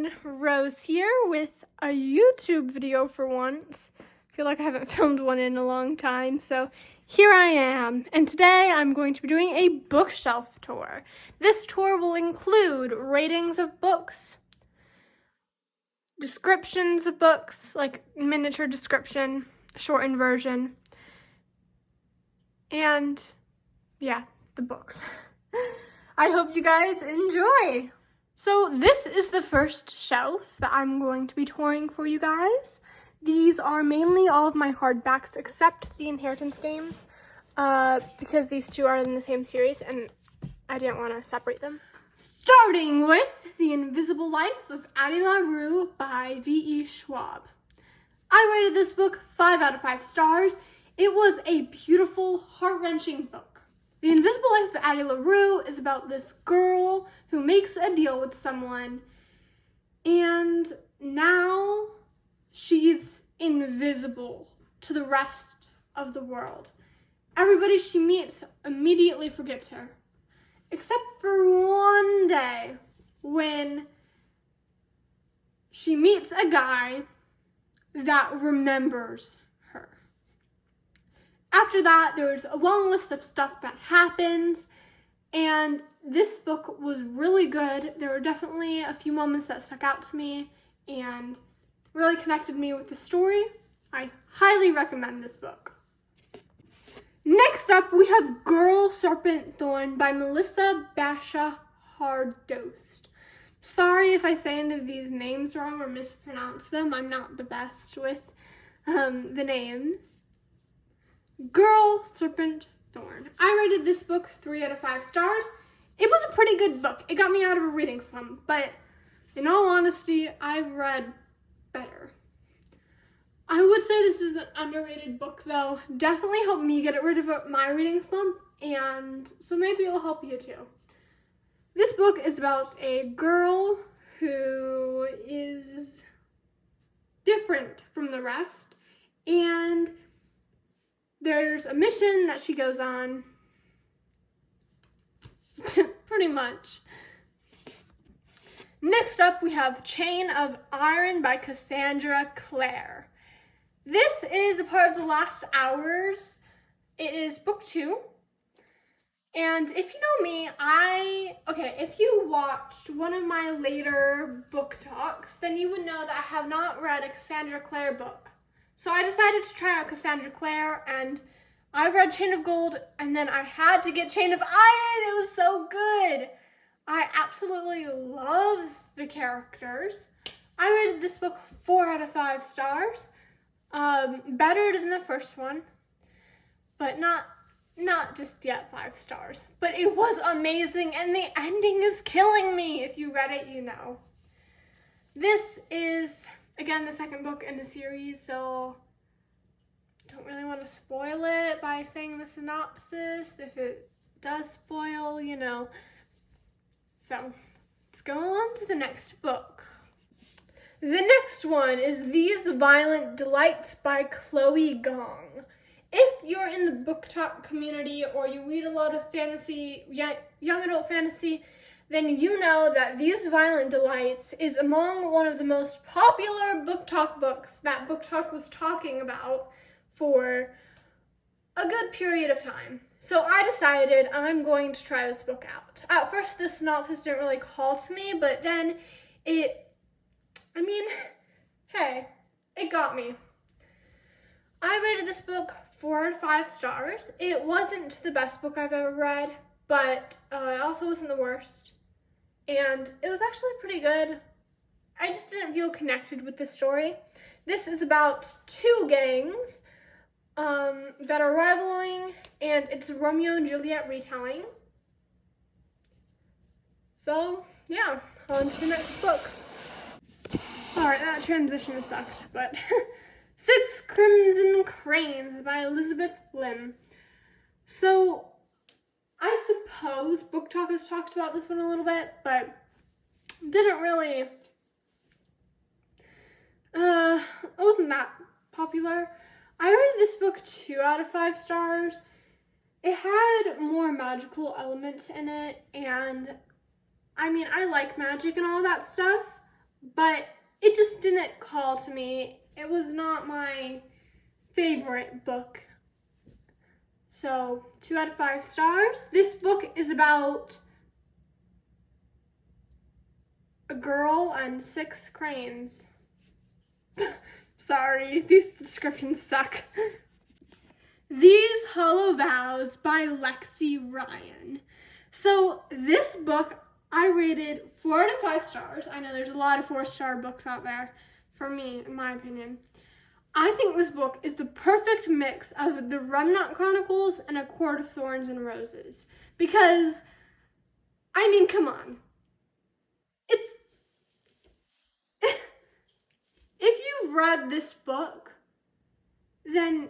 everyone, Rose here with a YouTube video for once. I feel like I haven't filmed one in a long time, so here I am. And today I'm going to be doing a bookshelf tour. This tour will include ratings of books, descriptions of books, like miniature description, shortened version, and yeah, the books. I hope you guys enjoy. So this is the first shelf that I'm going to be touring for you guys. These are mainly all of my hardbacks except the Inheritance games, because these two are in the same series and I didn't want to separate them. Starting with The Invisible Life of Addie Larue by V.E. Schwab. I rated this book 5 out of 5 stars. It was a beautiful, heart-wrenching book. The Invisible Life of Addie Larue is about this girl who makes a deal with someone, and now she's invisible to the rest of the world. Everybody she meets immediately forgets her, except for one day when she meets a guy that remembers her. After that, there's a long list of stuff that happens, and this book was really good. There were definitely a few moments that stuck out to me and really connected me with the story. I highly recommend this book. Next up, we have Girl Serpentthorne by Melissa Basha Hardost. Sorry if I say any of these names wrong or mispronounce them. I'm not the best with the names. Girl Serpentthorne. I rated this book 3 out of 5 stars. It was a pretty good book. It got me out of a reading slump, but in all honesty, I've read better. I would say this is an underrated book, though. Definitely helped me get rid of my reading slump, and so maybe it'll help you too. This book is about a girl who is different from the rest, and there's a mission that she goes on, pretty much. Next up, we have Chain of Iron by Cassandra Clare. This is a part of The Last Hours. It is book 2. And if you know me, if you watched one of my later book talks, then you would know that I have not read a Cassandra Clare book. So I decided to try out Cassandra Clare, and I read Chain of Gold, and then I had to get Chain of Iron. It was so good. I absolutely love the characters. I rated this book 4 out of 5 stars. Better than the first one, but not just yet 5 stars. But it was amazing, and the ending is killing me. If you read it, you know. This is, again, the second book in the series, so don't really want to spoil it by saying the synopsis. If it does spoil, you know. So, let's go on to the next book. The next one is These Violent Delights by Chloe Gong. If you're in the book talk community or you read a lot of fantasy, young adult fantasy, then you know that These Violent Delights is among one of the most popular book talk books that Book Talk was talking about for a good period of time. So I decided I'm going to try this book out. At first, the synopsis didn't really call to me, but then it got me. I rated this book 4 out of 5 stars. It wasn't the best book I've ever read, but it also wasn't the worst. And it was actually pretty good. I just didn't feel connected with the story. This is about 2 gangs that are rivaling, and it's a Romeo and Juliet retelling. So, yeah, on to the next book. Alright, that transition sucked, but 6 Crimson Cranes by Elizabeth Lim. So, I suppose Book Talk has talked about this one a little bit, but didn't really, it wasn't that popular. I rated this book 2 out of 5 stars. It had more magical elements in it, and I mean, I like magic and all that stuff, but it just didn't call to me. It was not my favorite book. So 2 out of 5 stars. This book is about a girl and 6 cranes. Sorry, these descriptions suck. These Holo Vows by Lexi Ryan. So this book I rated 4 out of 5 stars. I know there's a lot of 4-star books out there, for me, in my opinion. I think this book is the perfect mix of the Remnant Chronicles and A Court of Thorns and Roses. Because, I mean, come on. If you've read this book, then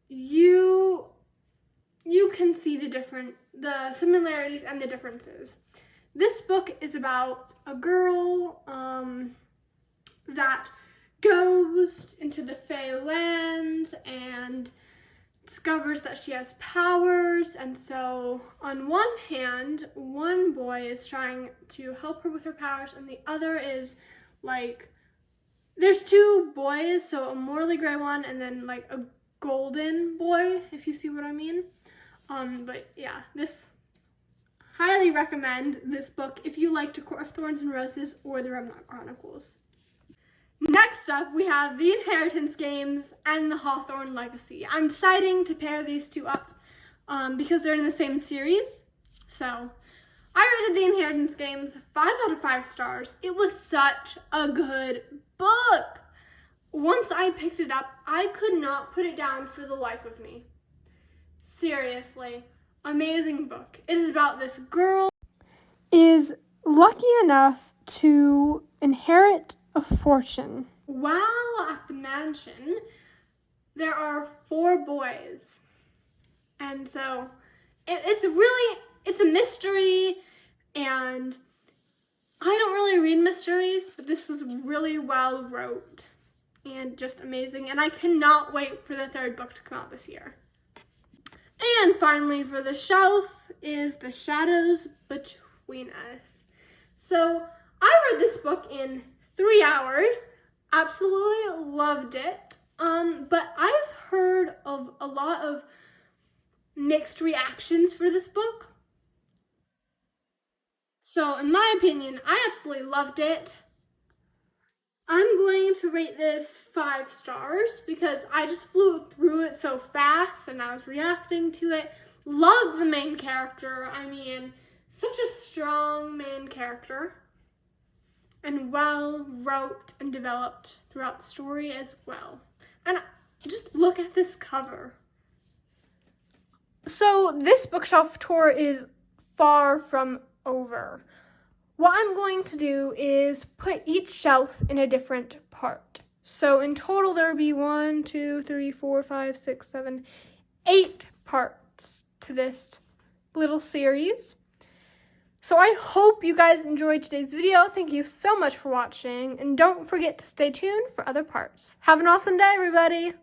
you can see the similarities and the differences. This book is about a girl that goes into the Fey lands and discovers that she has powers, and so on one hand, one boy is trying to help her with her powers, and the other is like, there's 2 boys, so a morally gray one and then like a golden boy, if you see what I mean. But yeah, highly recommend this book if you liked A Court of Thorns and Roses or the Remnant Chronicles. Next up, we have the Inheritance Games and the Hawthorne Legacy. I'm deciding to pair these 2 up because they're in the same series. So I rated the Inheritance Games 5 out of 5 stars. It was such a good book. Once I picked it up, I could not put it down for the life of me. Seriously, amazing book. It is about this girl is lucky enough to inherit a fortune. While at the mansion, there are 4 boys. And so it's a mystery, and I don't really read mysteries, but this was really well wrote and just amazing. And I cannot wait for the 3rd book to come out this year. And finally, for the shelf is The Shadows Between Us. So I read this book in 3 hours. Absolutely loved it. But I've heard of a lot of mixed reactions for this book. So in my opinion, I absolutely loved it. I'm going to rate this 5 stars because I just flew through it so fast and I was reacting to it. Love the main character. I mean, such a strong main character. And well wrote and developed throughout the story as well. And just look at this cover. So this bookshelf tour is far from over. What I'm going to do is put each shelf in a different part. So in total there will be 1, 2, 3, 4, 5, 6, 7, 8 parts to this little series. So I hope you guys enjoyed today's video. Thank you so much for watching, and don't forget to stay tuned for other parts. Have an awesome day, everybody!